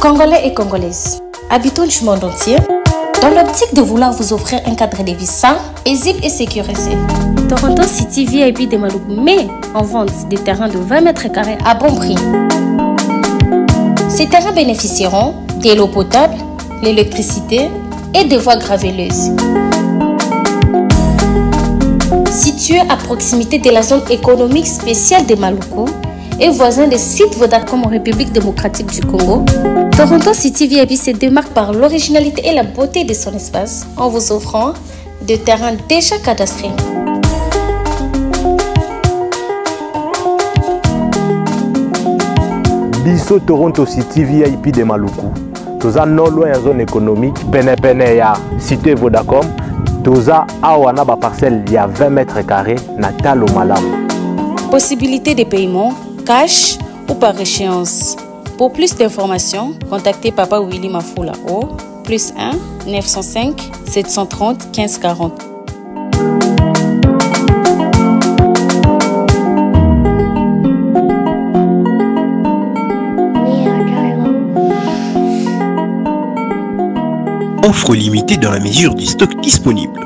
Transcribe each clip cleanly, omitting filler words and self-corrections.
Congolais et Congolaises, habitants du monde entier, dans l'optique de vouloir vous offrir un cadre de vie sain, paisible et sécurisé, Toronto City VIP de Maluku met en vente des terrains de 20 mètres carrés à bon prix. Ces terrains bénéficieront de l'eau potable, l'électricité et des voies gravelleuses. Situé à proximité de la zone économique spéciale de Maluku et voisin des sites Vodacom en République démocratique du Congo, Toronto City VIP se démarque par l'originalité et la beauté de son espace en vous offrant des terrains déjà cadastrés. Biso Toronto City VIP de Maluku. Toza non loin en zone économique, pene ya cité Vodacom. Toza awana ba parcelle il y a 20 mètres carrés na talo malamu. Possibilité de paiement cash ou par échéance. Pour plus d'informations, contactez Papa Willy Mafoula au +1 905 730 1540. Offre limitée dans la mesure du stock disponible.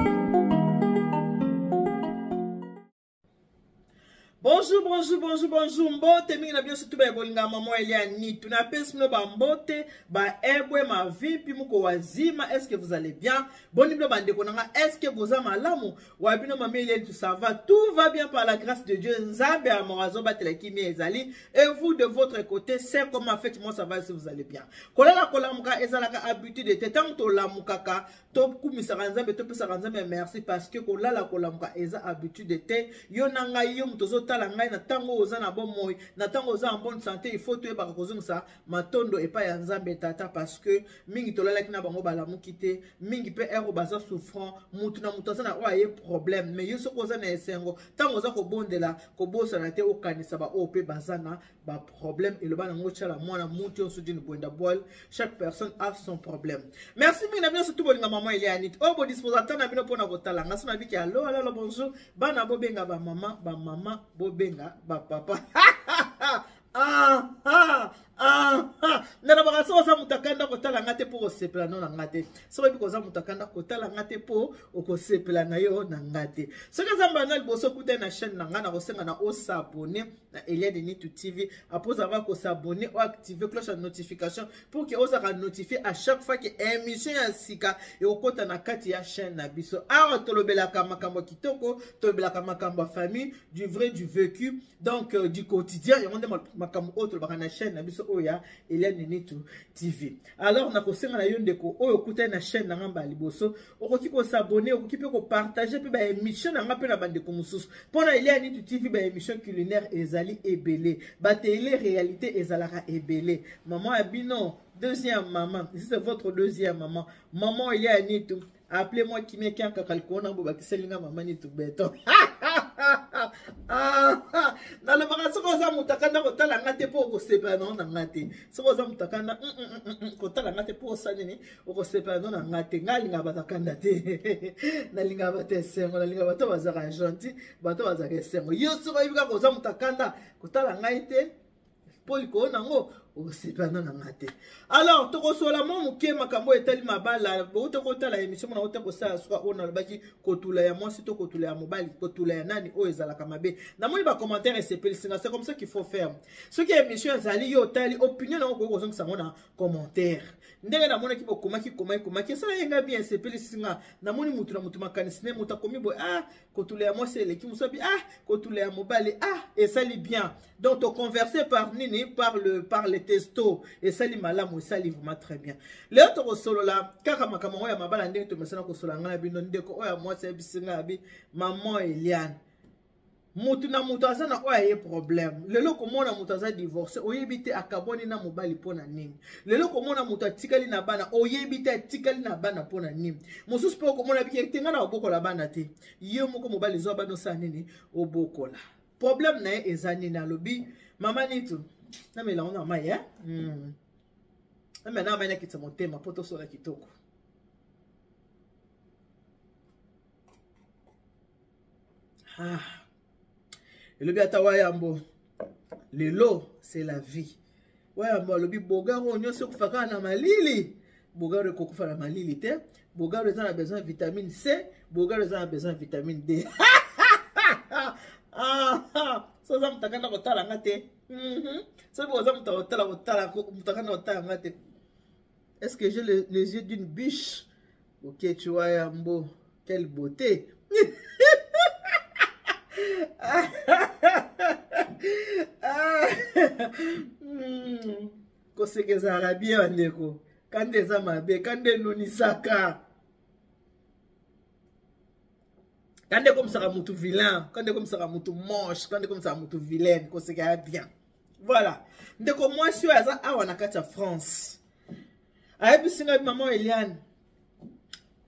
Bonjour, mbote mingi na bien surtout ba bolinga maman Eliani. Tu n'appelles pas ba mbote, ba ebwe ma vie pi muko wazima, est-ce que vous allez bien? Boniblo bande konanga, est-ce que vous avez malamu? Wa bino maman Eliani, tout ça va, tout va bien par la grâce de Dieu. Nzambe amorazo batelaki mi ezali et vous de votre côté, c'est comment faites-moi savoir si vous allez bien. Kolala kolamuka ezalaka habitude de tant to lamukaka, to kumisaka nzambe to pesaka nzambe merci parce que kolala kolamuka eza habitude de te. Yo nanga yo mutozo tala ngai na tango oza na bon moy na tango oza en bonne santé il faut te ba kozungisa matondo epa ya nzambe tata parce que mingi tolalaki na bango balamuki te mingi pe ero baza souffrant mutu na mutu aza na oye problème mais yo soko oza na esengo tango oza kobondela kobosana te okanisa ba ope bazana ba problème et le ba nango tchala mwana mutu osu dine bwenda boil chaque personne a son problème. Merci mingi na bien surtout bolinga maman Eliani o bo disposateur na bino pona kotala ngasa na biki allo bonjour bana bobenga ba mama bobenga ba papa nana baka so sa mutakanda kotala ngate po sepela no ngate so bi ko za mutakanda kotala ngate po okosepela na yo na ngate so ka zamba na liboso kuta na chaîne na ngana ko senga na o s'abonner na Eliani TV après avoir ko s'abonner ou activer cloche de notification pour que osa ka notifier à chaque fois que émission ya sika et okota na kati ya chaîne na biso a tolobela ka makambo kitoko tolobela ka makambo famille du vrai du vécu donc du quotidien et on demande makambo autre baka na chaîne na biso oya Eliani TV. Alors na ko senga na yo ndeko oyo kuta na chaîne na ngamba liboso okoki ko s'abonner okoki pe ko partager pe ba émission na ngapa na bande ko mususu pona Eliani TV ba émission culinaire ezali ebele ba télé réalité ezalaka ebele maman abino deuxième maman si c'est votre deuxième maman Eliani appelez-moi Kimé Kianka Kalkona Boba Kiselinga maman ni tout béton. Dans le magasin, on a mutakanda kotala ngate po kosepa non na ngate. So on a mutakanda kotala ngate po sanini okosepa non na ngate ngali ngabatakanda te. Na linga bate sengo na linga bato bazaka gentil, bato bazaka sengo. Yo so ba ibika koza mutakanda kotala ngate po iko nango alors toko sola mo muke makambo etali mabala bo toko tala émission na otako sa soit on a baki kotula ya moi sito kotula ya mobali kotula ya nani o ezala kamabe na moni ba commentaire et c'est comme ça qu'il faut faire ce qui est émission ezali yo tali opinion na ko ko ça mona commentaire ndenge na mona ki bo komaki ça yenga bien c'est pelsinga na moni mutu na mutu makanisine muta komi bo kotula ya moi c'est le ki musabi kotula ya mobali et ça li bien donc to converser par nini par les testo et ça li malamu ça li vraiment très bien le autre solo la kaka makambo ya mabala ndenge to mesana ko sola ngana bino ndeko oya moi c'est bisinga bi maman Eliane mutu na mutu azana oya problème lelo ko mona mutu aza divorcé oyebite akaboni na mobali pona nini lelo ko mona mutu atikali na bana oyebite atikali na bana pona nini mususu po ko mona biki tenga na obokola bana te yo moko mobali zo bano sa nini obokola problème na ezani na lobi mama nitu na mela on a maya Maintenant amena kitsa motema poto sola kitoko. Ah. Et le biata wayambo. Lelo, c'est la vie. Wayambo lobi bogaro nyonso kufaka na malili. Bogaro kokufa na malili te. Bogaro a besoin de vitamine C, bogaro a besoin de vitamine D. Ça ça mutakana kotala ngate. Ça boza mutakana kotala ngate. Est-ce que j'ai les yeux d'une biche? Ok, tu vois Yambo, quelle beauté. Kosekeza arabie bandeko. Kande za mabe, kande nunisaka. Kande comme ça mutu vilain, kande comme ça mutu moche, kande comme ça mutu vilaine, kosekeza bien. Voilà. Ndeko moi si aza awa na kati ya France. Ayebi singa maman Eliane.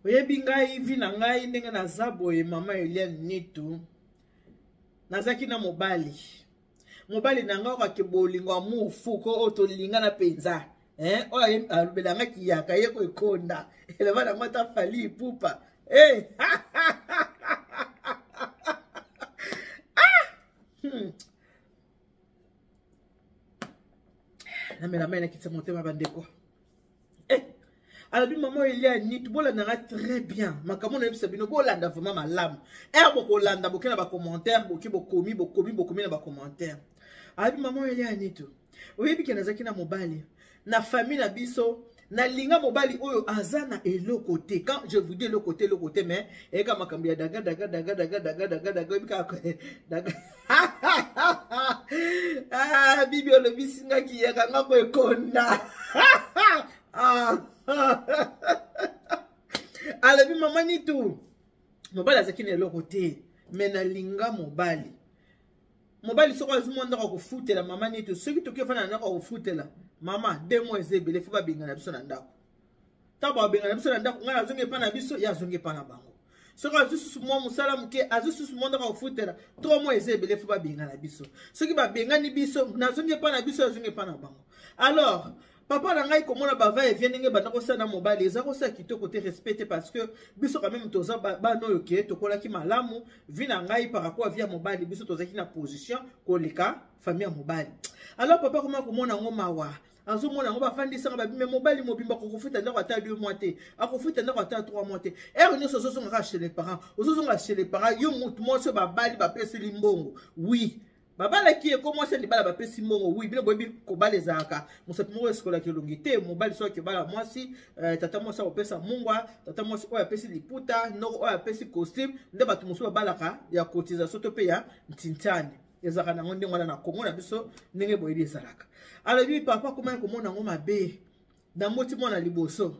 Oyebi ngai vi na ngai ndenge na zaboye maman Eliane nitu. Nazaki na mobali. Mobali na nga kwa kebolingo mu fuko otolinga na penza. Oya alubelanga kiyaka yeko ekonda. Eleva na mata fali pupa. Na mena mena kitsa motema bandeko. Alors bi maman Eliane ni tu bola na très bien. Makamo na bisa bino bola nda vraiment malamu. Boko landa bokena ba commentaire, bokomi na ba commentaire. Alors bi maman Eliane ni tu. Oyebi ke nazaki na mobali. Na famille na biso na linga mobali oyo azana elo côté. Quand je vous dis le côté mais eka makambi ya daga bika daga. Bibi ole bisinga ki ya kanga ko ekonda. Alabi maman ni tout. Mobali azaki na elo côté mais na linga mobali. Mobali soko azumonda ko futela maman ni tout. Soki toki fana na ko futela. Mama 2 mois ezebele faut ba benga na biso na ndako. Taba benga na biso na ndako ngana zonge pa na biso ya zonge pa na bango. Soko azusu mo musala muke azusu monda ko futela 3 mois ezebele faut ba benga na biso. Soki ba benga ni biso na zonge pa na biso ya zonge pa na bango. Alors papa na ngai komona bava et vient nge bana ko sana mobali eza ko sa kitoko te respecter parce que biso quand même toza ba no yoke tokola ki malamu vina ngai par rapport via mobali biso toza ki na position ko leka famille mobali. Alors papa comment komona ngoma wa azo mona ngo ba fandi sanga ba bime mobali mobimba ko futa ndako ata 2 mois te ako futa ndako ata 3 mois te nyo soso nga chez les parents ozo nga chez les parents yo mutu mo so ba bali ba pesi limbongo oui babala qui est commencé li bala ba pesi mbongo oui bino bobi ko balezaka musapi mo eskola ki longité mobali so ki bala mwasi tata mo sa opesa mungwa tata mo so ya pesi liputa no ya pesi costume nde batu muso balaka ya cotisation to pe ya ntintani ezaka na ngonde ngwana na Kongo na biso ndenge boyeli ezalaka. Alors bi papa comment komona ngo mabe na moti mona liboso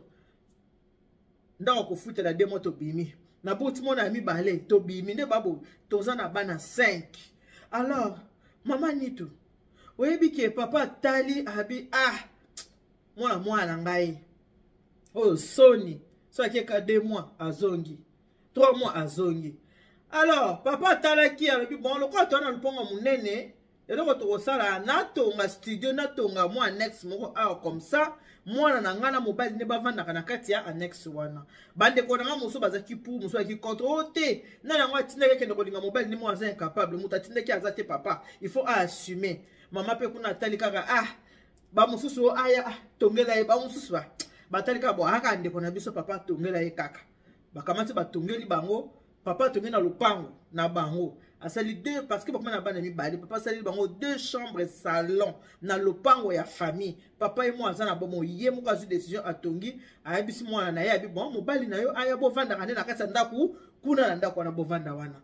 ndako ko futela 2 mois to bimi na boti mona mi balé to bimi nde babo toza na bana 5. Alors maman nitu oyebi ke papa tali abi mwana ngai oh soni so akeka 2 mois azongi 3 mois azongi. Alors papa talaki abi bon le quoi tona luponga munene eloko tokosala natonga studio natonga mo annexe moko comme ça mwana na ngana mobali ne bavandaka na kati ya annexe wana bandeko nanga moso bazaki pour moso aki contre te na yango atindaki kende kolinga mobali ne mo aza incapable muta atindaki aza te papa il faut assumer mama pe kuna tali kaka ba mosusu aya tongela ye ba mosusu ba tali kaka bo aka ndeko na biso papa tongela ye kaka bakamati batongeli bango papa tongeli na lupango na bango asali 2 parce que papa na bana mi bali papa sali bango 2 chambres salon na lopango ya famille papa et moi azana bomo ye mo kazu décision atongi ayebisi mwana na ye abi bon mobali na yo aya bo vanda kana na kasa ndaku kuna na ndaku na bo vanda wana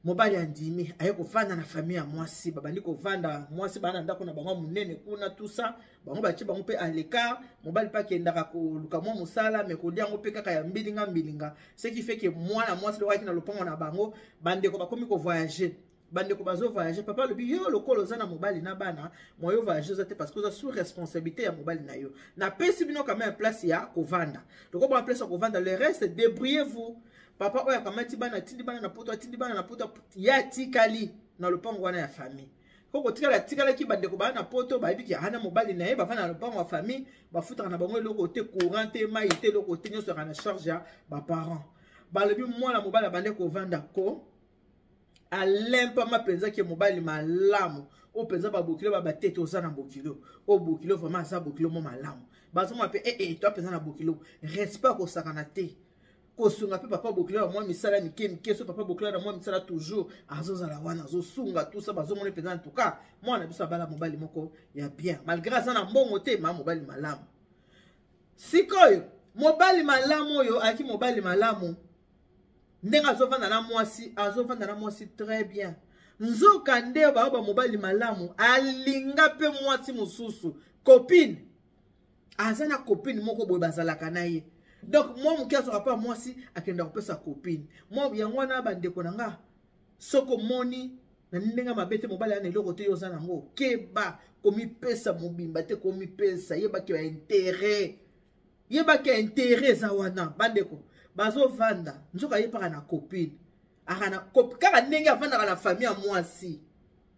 mobali andimi aye ko vanda na famille ya mwasi babandi ko vanda mwasi bana ndaku na bango munene kuna tout ça bango ba ci bango pe à l'écart mobali pa kendaka ko luka mo musala mais ko diango pe kaka ya mbilinga ce qui fait que mwana mwasi lo waki na lopango na bango bande ko bakomi ko voyager bande ko bazo voyager papa le biyo lokolo za na mobali na bana moyo voyager za te parce que za sous responsabilité ya mobali na yo na pesi bino quand même place ya ko vanda donc ba place ko vanda le reste débrouillez-vous. Papa oya kamati bana tindi bana na poto ya tikali na lopango wana ya famille koko tikala ki bande ko ba na poto ba bi ki ana mobali na ye ba fana ba ma famille ba futa na bango le côté courant te mai te le côté nyo sera na charge ya ba parents ba le bi moi na mobali bande ko vanda ko alempa ma penza ki mobali malamu o penza ba bokilo ba tete ozana bokilo o bokilo vraiment ça bokilo mo malamu ba so ma pe toi penza na bokilo respect ko sakana te sunga pe papa bokila moi misala mike so papa bokila na moi misala toujours azozala wana azosunga tout ça bazo mona pendant en tout cas moi na biso bala mobali moko ya bien malgré ça na mbongo te ma mobali malamu sikoyo mobali malamu oyo aki mobali malamu ndenga azovanda na mwasi très bien nzoka nde ba mobali malamu alinga pe mwasi mususu copine azana copine moko boy bazalaka na ye. Donc moi mon cœur sera pas moi si akenda ko sa copine moi yango na bande ko nanga soko moni na ndenga mabete mobali ana eloko te yoza nango keba komi pesa mobimba te komi pesa yeba ki intérêt za wana bande ko bazo vanda nzoka yepa na copine akana kaka ndenga vanda na famille ya mwasi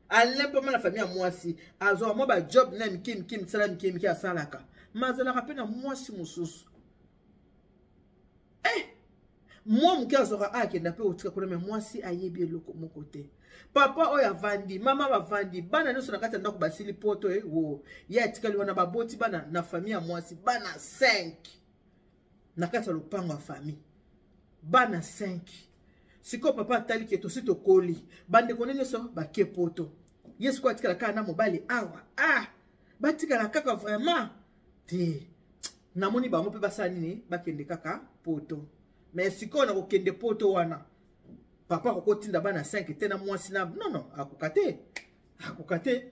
alempa na famille ya mwasi azo mo ba job na mkim sala mkim asalaka mazala kapena mwasi mususu. Moi mon cœur sera akenda pe otika kona mais moi si ayebi eloko mon côté papa oya vandi mama ba vandi bana nso na kata ndako basili poto wo ya tikali wana baboti bana na famille ya mwasi bana 5 na kata lupango ya famille bana 5 siko papa tali ke to sito koli bande konene so ba ke poto yesu kwa tikala kana mobali awa batikala kaka vraiment te namoni ba mo pe basani ni bakende kaka poto. Mais si on a aucun dépôt wana papa ko tinda bana 5 tena mwasi na non akukate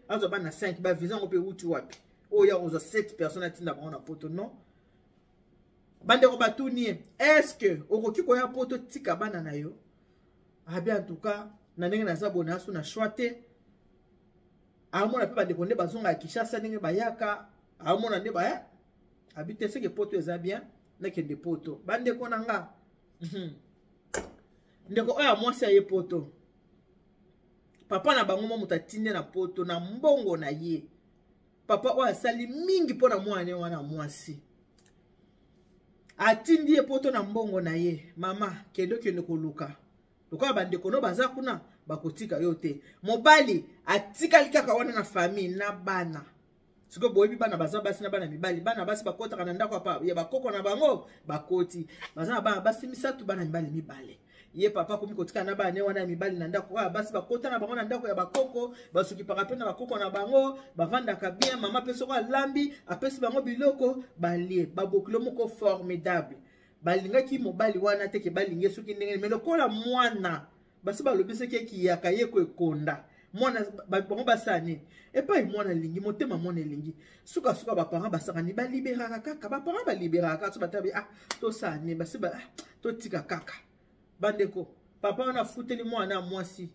azo bana 5 ba visa ngope uti wapi o ya ozo 7 personnes tinda bana poto non bande ko batuni est-ce que okoki ko ya poto tika bana na yo bien en tout cas na ndenge na zabona asu na shwate amona pe bande ko nde bazonga Kishasa ndenge bayaka amona nde baya habite ce que poto eza bien na kende poto bande ko nanga ndeko oya mwasi aye poto papa na bango moto atinde na poto na mbongo na ye papa oya sali mingi pona mwana wana mwasi atindi ye poto na mbongo na ye mama kende koluka lokola bandeko no baza kuna bakotika yo te mobali atikali kaka wana na famille na bana siko boyebi bana baza basi na bana mibali bana basi bakota kana ndako pa ya bakoko na bango bakoti baza na bana basi misatu bana mibali mibale ye papa komi kotika na bana wana mibali na ndako basi bakota na bango na ndako ya bakoko basuki pakapena bakoko na bango bavanda ka bien mama peso kwa lambi apesi bango biloko balie babokilo moko formidable balinga ki mobali wana te ke balinge soki ndenge melokola mwana basi balobise ke ki yakaye ko ekonda mwana bango basani et pas mwana lingi motema mwana lingi suka ba parents basaka ni ba libéraka kaka ba parents ba libéraka so batabi to sani basi ba to tika kaka bandeko papa on a futeli mwana mwasi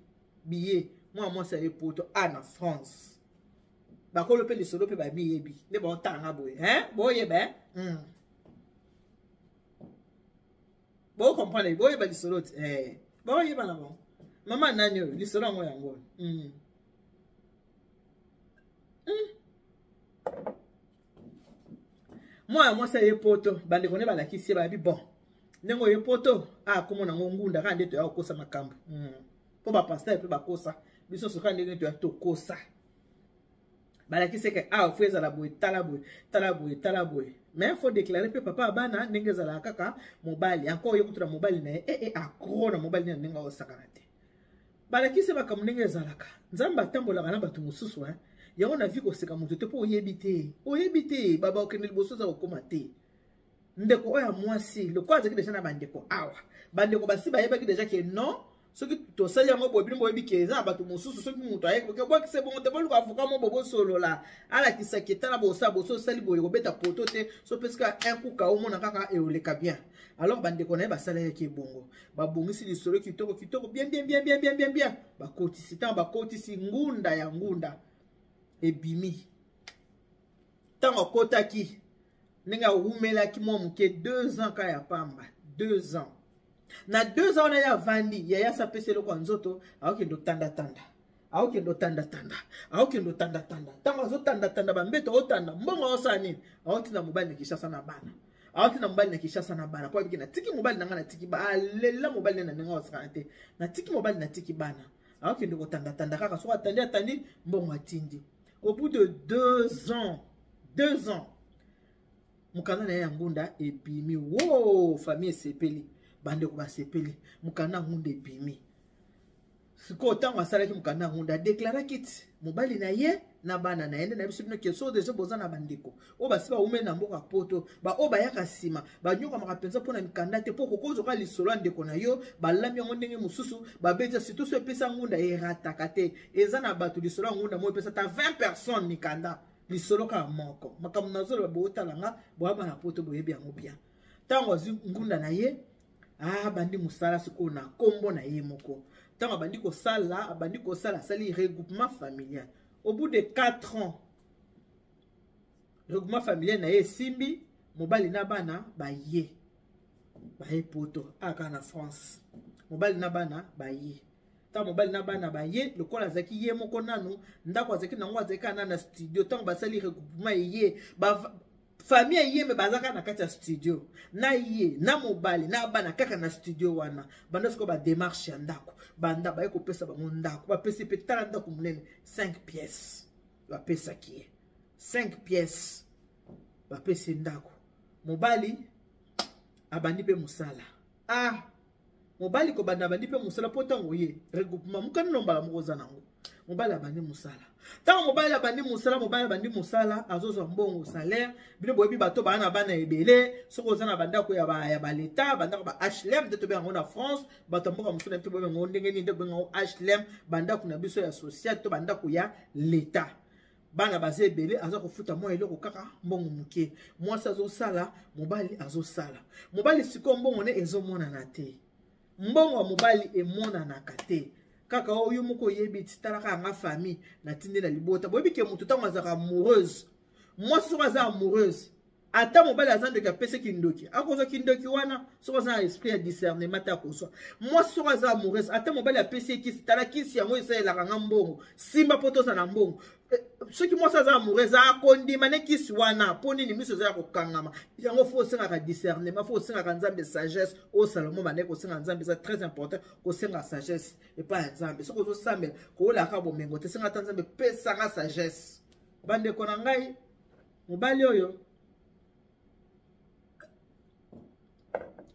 billet mwasi ya poto na France ba ko le pe lisolo pe ba billet bi ne ba tanga boye boye be bo comprendre boye ba lisolo boye ba na bon mama nani yo lisolo ngo yango moi ça ye poto bande kone balakisi ba bi bon nengo ye poto komona ngunda kande to ya kosa makambo po ba pasteur pe ba kosa biso so kande to ya to kosa balakisi ke fueza la boy tala boy mais faut déclarer pe papa bana ndenge zala kaka mobali encore yokutra mobali na akrona mobali na ndenge osakana te balakisi bakamunenge zalaka nzamba tambola bana batu mususu yango na viko seka mutu te po oyebite baba okende liboso za okoma te ndeko oya mwasi le kwa zaki deja na bandeko bandeko basi bayebaki deja ke non soki to sali yango bobi boyebi ke za batu mususu soki mutu ayeke ke bwa kise bon te bolu ka fuka mo bobo solo la ala kisaki tala boso sali boye ko beta poto te so peska un coup ka omona kaka eoleka bien alors bandeko na basala yake bongo babongisi lisolo kitoko bien bakotisi tan bakotisi ngunda ya ngunda ebimi tango kotaki ninga umela ki mo muke 2 ans ka ya pamba 2 ans na 2 ans na ya vandi ya sa peselo kwa nzoto aoke ndo tanda aokende otanda-tanda aokende otanda-tanda ntango azotanda-tanda bambeto otanda mbongo aosala nini aotinda mobali na Kinshasa na bana aotinda mobali na Kinshasa na bana po abiki natiki mobali nanga natiki ba alela mobali na ndenge osakana te natiki mobali natiki bana aokende kotanda-tanda kaka soki atandi mbongo atindi. Au bout de 2 ans mukanda na ye ya ngunda ebimi wo famille esepeli bandeko basepeli mukanda ngunda ebimi siko ntango asalaki mukanda ngunda adeklaraki ti mobali na ye na bana na ye nde na biso bino keso deja boza na bandeko oyo basi baume na mboka poto baoyo bayaka nsima banyokamaka mpenza mpona mikanda te mpo kokozoka lisolo ya ndeko na yo balami yango ndenge mosusu babeti surtout so epesa ngunda erataka te eza na bato lisolo ya ngunda mo epesa ta 20 personnes mikanda lisolo kaka moko makambo nazoloba bootalanga boyaba na poto boyebi yango bien ntango azwi ngunda na ye abandi mosala sikoyo na kombo na ye moko ntango abandi kosala asali regroupement familial. Au bout de 4 ans regroupement familial na ye esimbi mobali na bana baye poto aka na France mobali na bana baye ntango mobali na bana baye lokola azalaki ye moko nanu ndako azalaki nango azalaki ana na studio ntango basali regroupement eye famille ye me bazaka na kati ya studio na ye na mobali na bana kaka na studio wana banda siko ba démarche ya ndako banda baye kopesa bango ndako bapesi pe tala ndako munene 5 pièces bapesa ki 5 pièces bapesi ndako mobali abandi pe musala mobali ko banda abandi pe musala po tango ye regroupement mukana nombala mokoza nango mobali abandi musala tango mobali abandi musala azozwa mbongo salaire bino boyebi bato bana bana ebele soko oza na bandako ya ba leta bandako ba HLM te tobenga ngo na France bato mboka mosusu na te boyebi ngo ndenge nini te boyenga ngo HLM bandako na biso ya social to bandako ya leta bana baze ebele aza kofuta mwa eloko kaka mbongo muke mwasi azosala mobali azosala mobali siko mbongo ne ezomonana te mbongo wa mobali emonanaka te kaka oyo moko yebi titalaka nga famille na tinde na libota boyebi ke mutu tango azaka amoureuse mwasi soko aza amoureuse ata mobali aza ndoki apese kindoki akozwa kindoki wana soko aza na esprit ya discernement te akozwa mwasi soko aza amoureuse ata mobali apesi ekisi tala kisi yango esalelaka nga mbongo simba po toza na mbongo soki mwasi aza amoureuse akondima ne kisi wana mpo nini miso eza ya kokangama yango fo osengaka discernement fo osengaka nzambe sagesse oyo salomo bandeki kosenga nzambe eza très important kosenga sagesse epai ya nzambe soki ozosambela koolaka bomengo te senga ata nzambe pesanga sagesse bandeko na ngai mobali oyo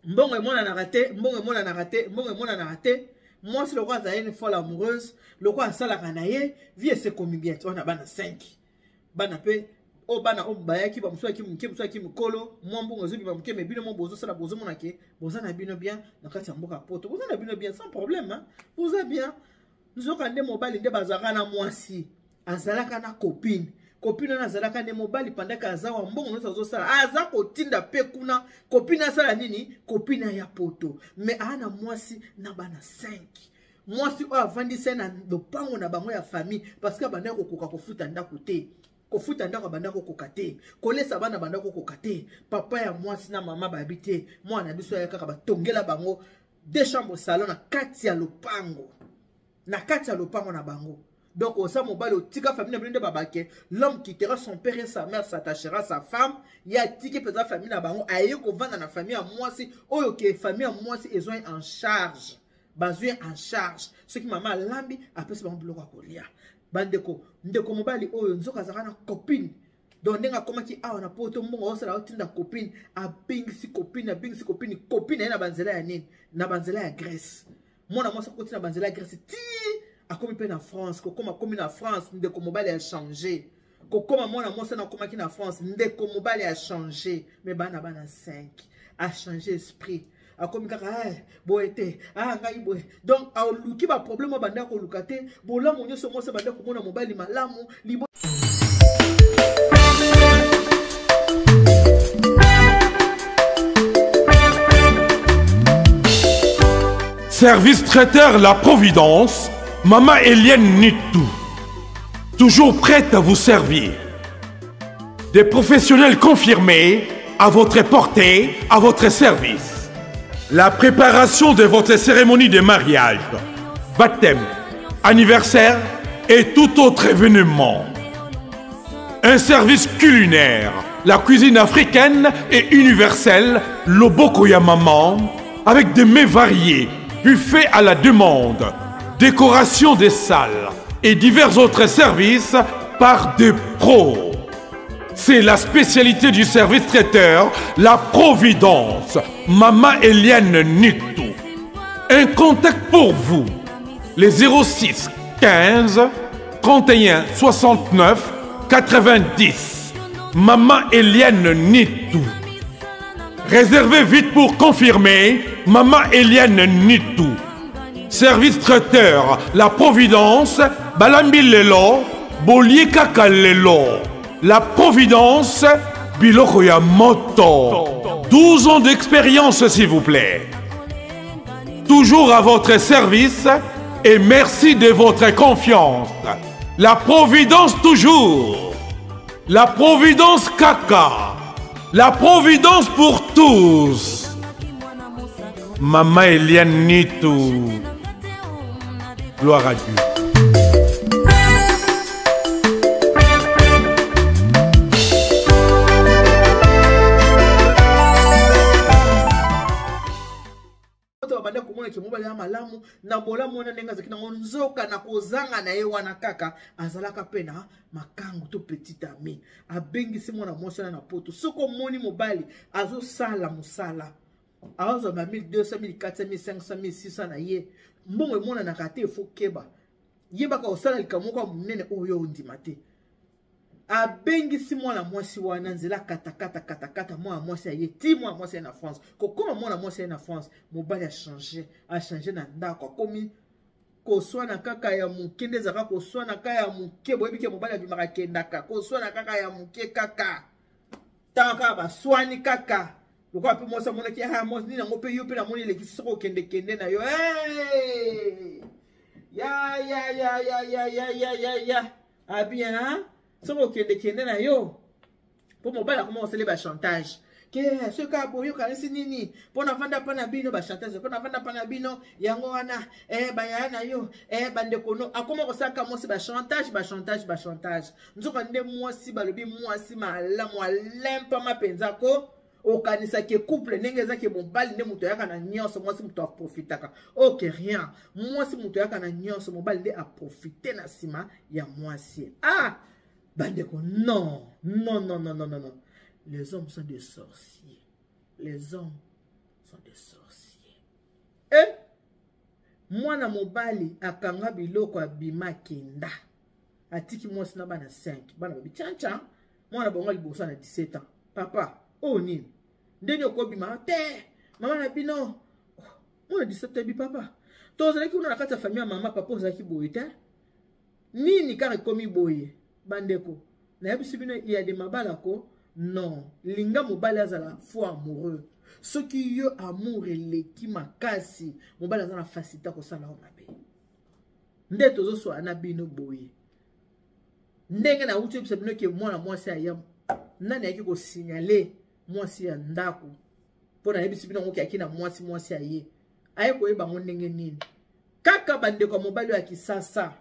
mbongo emonanaka te mwasi loko azali une folle amoureuse loko asalaka na ye vie esekomi bien ti wana bana 5 bana pe o bana o bayaki bamosusu aki moke mosusu aki mikolo mwa mbongo ezobima moke me bino mo bozosala bozomona ke boza na bino bien na kati ya mboka poto boza na bino bien sans problème boza bien nzoka nde mobali nde bazalaka na mwasi azalaka na copine copine wana azalaka nde mobali pandaka aza wa mbongo nyonso azosala aza kotinda pe kuna copine asala nini copine ya poto me aa na mwasi na bana 5 mwasi oyo avandisa na lopango na bango ya famille parce que abandaki kokoka kofuta ndako te kofuta ndako abandaki kokoka te kolesa bana bandaki kokoka te papa ya mwasi na mama bayebi te mwana na biso ya kaka batongela bango 2 chambres salon na kati ya lopango na bango. Donc, au sein mobile, au tika famille n'a babake, l'homme quittera son père et sa mère, s'attachera à sa femme. Il y a tika peut-être famille n'a bango, aïe qu'on va dans la famille à moi si, oh ok famille à moi si ils ont en charge, basé en charge. Ce qui maman lambi après c'est bon bloc à colia. Bandeko, ndeko mobile oh nzoka zara copine. Donc ndenga comment qui a on a poto mbongo osala otinda copine, a bingsi copine na banzela ya nini, na banzela ya Grèce. Mona moi ça continue na banzela ya Grèce ti. A comme en France, comme en France, ndeko mobile a changé. Comme moi na moi comme en France, ndeko mobile a changé. Mais bana 5 a changé esprit. A comme boete, ngai boy. Donc a luki ba problème banda ko lukate, bola mo nyoso mo se banda ko mona mobile malamu libo. Service traiteur La Providence. Maman Eliane Nitou, toujours prête à vous servir. Des professionnels confirmés à votre portée, à votre service. La préparation de votre cérémonie de mariage, baptême, anniversaire, et tout autre événement. Un service culinaire, la cuisine africaine et universelle, Loboko ya Maman, avec des mets variés, buffet à la demande, décoration des salles et divers autres services par des pros. C'est la spécialité du service traiteur, la Providence, Maman Eliane Nitou. Un contact pour vous, les 06 15 31 69 90. Maman Eliane Nitou. Réservez vite pour confirmer. Maman Eliane Nitou. Service traiteur, la Providence, Balambi Lelo, Bolier Kaka Lelo. La Providence, Biloko ya Moto. 12 ans d'expérience, s'il vous plaît. Toujours à votre service et merci de votre confiance. La Providence toujours. La Providence Kaka. La Providence pour tous. Maman Eliane Nitou. Gloire à Dieu. mobali ya malamu na bolamu na ndenga zakina nzoka na kozanga na ye wana kaka azalaka pena makangu to petit ami abengisi mwana mwasi na poto soko moni mobali azo sala musala azo ba 1200 1400 1500 1600 na ye mbongo mona na kate fo keba yebaka osala likamoko munene oyo ndima te abengisi mwana mwasi wana nzela kata mwana mwasi ya ye ti mwana mwasi ya na France kokoma mwana mwasi ya na France mobali a changé na ndako akomi koswana kaka ya muke ndezaka koswana kaka ya muke boyebi ke mobali abimaka kendaka koswana kaka ya muke kaka taka baswani kaka lokola pe mwasi amonaki ha mwasi nini yango pe yo pe namoni elekisi soko kende na yo ya abien ha soko kende na yo po mobali akoma osele ba chantage ke ce ka boyo kanisi nini pona vanda pana bino ba chantage pona vanda pana bino yango wana ba yana yo bande kono akoma kosaka mwasi ba chantage nzoka nde mwasi balobi mwasi malamu alempa mapenza ko okanisa ke couple ndenge ezaki mobali nde muto yaka na nyonso mwasi muto aprofitaka ok rien mwasi muto yaka na nyonso mobali nde aprofite na sima ya mwasi bandeko non. Les hommes sont des sorciers. Les hommes sont des sorciers. Mwana mobali akanga biloko abima kenda. Atiki mwasi na bana 5. Bana babi tchan. Mwana bonga liboso na 17 ans. Papa, nini? Ndeni okobima te. Mama na bino. Mwana 17 ans bi papa. Tozalaki una na kati ya famille mama papa ozalaki boye te. Nini kare komi boye? Bandeko. Na yebisi bino il y a des mabala ko. Non, linga mobali azala fou amoureux. Ce qui yo amour eleki makasi, mobali azala facilité ko sala mabe. Nde tozo so ana bino boye. Ndenge na uti bisa bino ke mwana mwasi aya. Nani yaki ko signaler mwasi ya ndako. Pona yebisi bino ngoki akina mwasi aye. Aye ko yeba ndenge nini. Kaka bande ko mobali ya kisasa.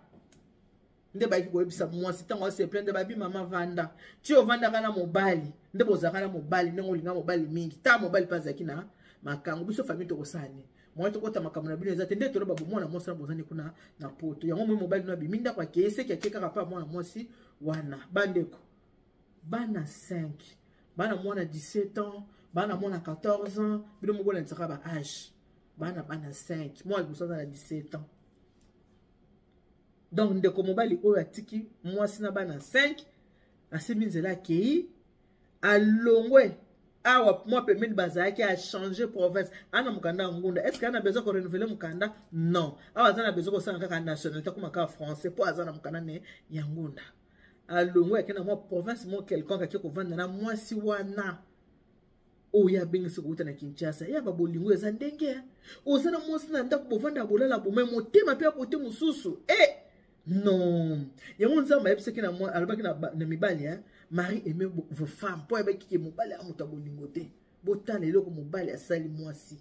Nde ba ki koyebisa mwasi tango ase plein babi mama vanda ti ovanda kana mobali nde bozaka na mobali ndenge olinga mobali mingi ta mobali pazaki na makango biso famille to kosani moi to kota makambo na bino ezate nde to babu mwana mwasi na bozani kuna na poto yango mo mobali na biminda kwa kese keka kapa mwana mwasi wana bandeko bana 5 bana mwana 17 ans bana mwana 14 ans bino mogola nsaka ba âge bana 5 moi je na 17 ans. Donc, ndeko mobali oyo atiki mwasi na bana 5 asemi nzela kei alongwe awa moi pemeni bazaki a changer province ana mukanda ngunda est-ce que ana besoin ko renouveler mukanda non awa zana besoin ko sanga ka nationalité kuma ka français po azana mukanda ne ya ngunda alongwe akena moi province mo quelqu'un ka ko vanda na mwasi wana oya bengisi ko utana Kinshasa ya babolingo eza ndenge ozana mwasi na ndako bovanda bolala bo même motema pe akote mususu non, il y a un homme qui na mibali Marie aimait vos femmes pour avec qui mobali a motabolingote botan le ko mobali asali mwasi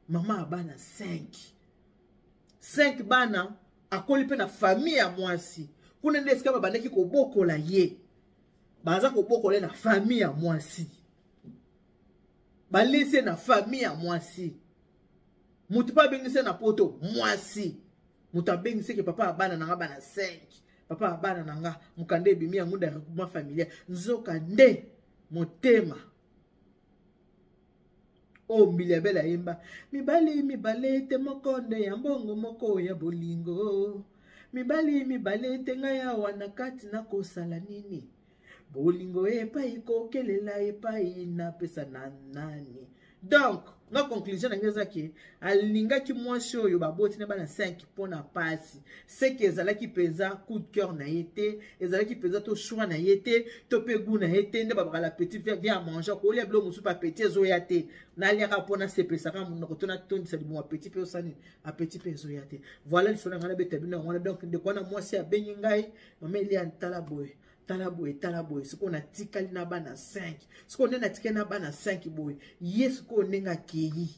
mama bana 5 bana akoli pe na famille ya mwasi kuna nde esika babandaki kobokola ye baza kobokola na famille ya mwasi balese na famille ya mwasi mutu pa bengise na poto mwasi mutu abengise ke papa abana nanga bana 5 papa abana nanga mukande bimi ya ngunda regroupement familial nzoka nde motema o miliabela yemba mibali te mokonde ya mbongo moko ya bolingo mibali te ngaya wana kati na kosala nini bolingo epai kokelela epai na pesa na nani. Donc na conclusion na ngezaki alingaki mwasi oyo baboti na bana 5 pona pasi c'est que ezalaki penza coup de cœur na yete ezalaki penza to choix na yete to pe goût na yete nde babaka la petite vient manger ko le blo musu pa petit zo yate na liaka pona sepesa ka munoko to na tondi sa mo petit pe osani a petit pe zo yate voilà le sona ngana bete bino ngana donc de kona mwasi abenyi ngai mameli antala boy tala boy siko na tikali na bana 5 siko nena tikali na bana 5 boy yesu ko nenga keyi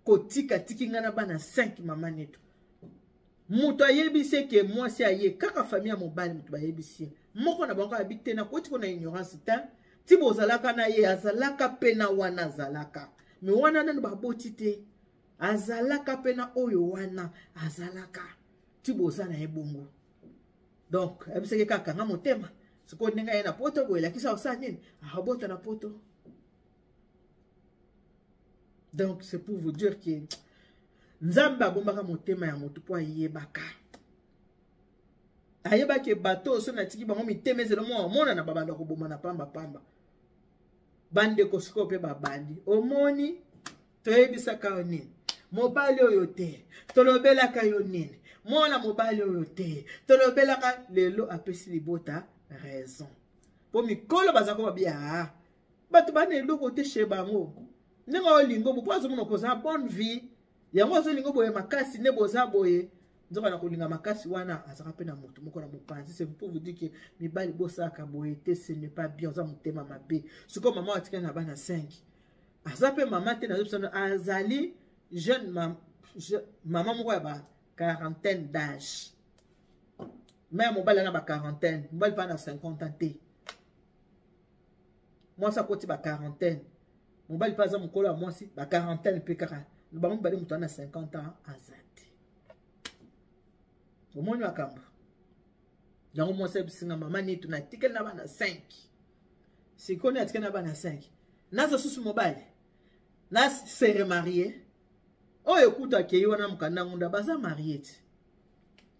ko tika tikinga na bana 5 mama neto muto ayebise ke mwasi aye kaka famille mobali muto bayebise moko na bango habite na koti ko na ignorance ta tibo zalaka na ye azalaka pena wana zalaka me wana nanu baboti te azalaka pena oyo wana azalaka tibo za na ebongo. Donc, ebiseke kaka nga motema siko ninga ye na poto boy la kisa osa nini abota na poto. Donc c'est pour vous dire que nzamba bombaka motema ya motu po ayebaka ayebake bato so na tiki bango mitemezelo mo mona na babanda ko bomana pamba bande ko siko pe babandi omoni toyebisaka nini mobali oyo te tolobelaka yo nini mwana mobali oyo te tolobelaka lelo apesi libota raison po mikolo bazako babia bato bana eloko te chez bango nenga olingo bo pozo mono koza bonne vie yango ozolingo boye makasi ne boza boye nzoka na kolinga makasi wana azaka pe na moto moko na mopanzi. C'est pour vous dire que mibali bosaka boye te ce n'est pas bien za motema mabe siko mama atika na bana 5 azape mama te na zopsana azali jeune maman moko ya ba quarantaine d'âge mais mobali na ba quarantaine mobali pas na 50 ans te moi ça koti ba quarantaine mobali pas za mokolo moi si ba quarantaine pe kaka ba mobali mutu na 50 ans azati au moins akamba yango moi ça bisinga mama ni tuna tikel na bana 5 sikoni atikel na bana 5 nazo susu mobali na se remarié oyo kuta ke yona mukanda ngunda baza marié ti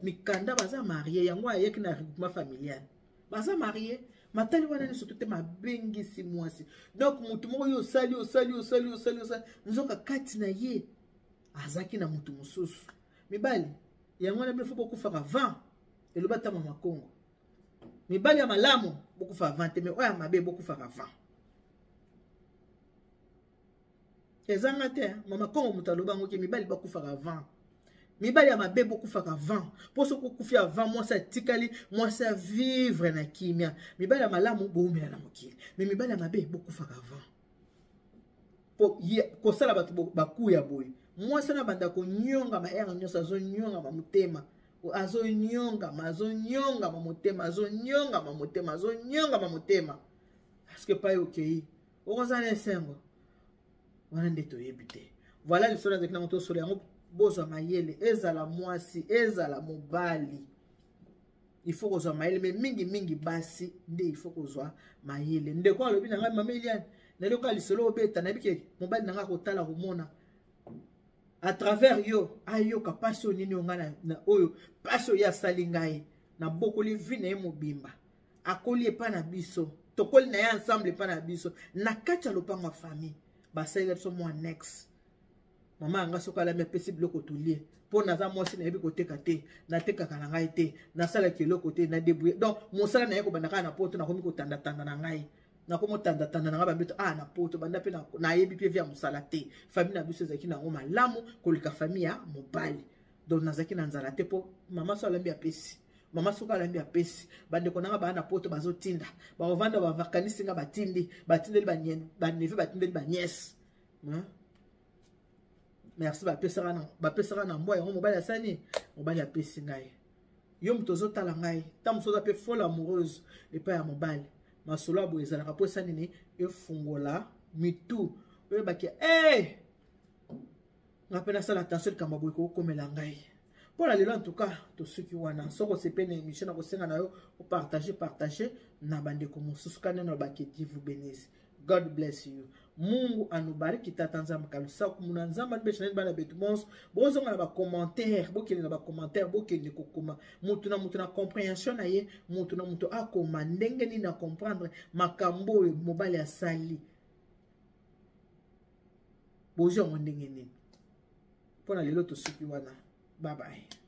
mikanda baza marié yango ayeki na regroupement familial baza marié matali wana ni surtout te mabengisi mwasi. Donc mutu moko yo sali nzoka kati na ye azaki na mutu mususu mibali yango na mefo bokufa ka 20 elobata mama Kongo mibali ya malamu bokufa 20 mais oya mabe bokufa ka 20 ezanga te mama Kongo mutaloba ngoki mibali bakufa ka 20 mibali ya mabe bokufa ka 20 poso kokufia 20 moi ça tikali moi ça vivre na kimia mibali ya malamu boumela na mokili mais mibali ya mabe bokufa ka 20 po ko sala batu baku ya boy moi ça na banda ko nyonga ma era nyosa zo nyonga ma mutema azo nyonga ma mutema azo nyonga ma mutema parce que pas okay okozana esengo wana nde toyebite. Voilà l'histoire avec na moto solo yango bozo mayele ezala mwasi ezala mobali il faut kozwa mayele mais mingi basi nde il faut kozwa mayele nde ko alobi na ngai mama Eliane na loko lisolo obeta na bike mobali nanga kotala komona à travers yo ayo ka passion nini ngana na oyo passion ya salingai na bokoli vina ye mobimba akoli epa na biso tokoli na ya ensemble epa na biso na kacha lopanga famille basailer so mo next mama anga soka me pesi bloko tolie po naza mwasi na yebi koteka te na teka kana ngai te na sala kiloko te na débrouiller. Donc mon sala na yeko bandaka na poto na komi ko tanda na ngai na komo tanda na ngai bambeto na poto banda pe na yebi pe via musala te famille na biso zaki na ngoma lamu kolika famille ya mobali. Donc nazaki na nzala te po mama so alambi apesi mama soka alambi apesi bande konanga ba na poto bazotinda ba ovanda ba vakanisi nga batindeli ba nevi batindeli ba nièce merci bapesaka na mbwa yango mobali asani mobali apesi ngai yo moto ozotala ngai ta mosusu aza mpe folle amoureuse epai ya mobali masolo abo ezalaka mpo esa nini efungola mitu oyebaki nga mpe nasala attention likambo boye kokomela ngai mpona lelo en tout cas tosuki wana soko osepeli na émission na kosenga na yo opartage na bandeko mosusu kana na baki Dieu vous bénisse. God bless you. Mungu anubariki tata nzambe kabisa kumuna nzambe albeshaneni bana betu mons bozonga na ba commentaire bokele na ba commentaire bokele kokoma mutu na compréhension na ye mutu na mutu akoma ndenge ni na comprendre makambo mobali asali bozo ndenge nini pona lelo tosuki wana bye bye.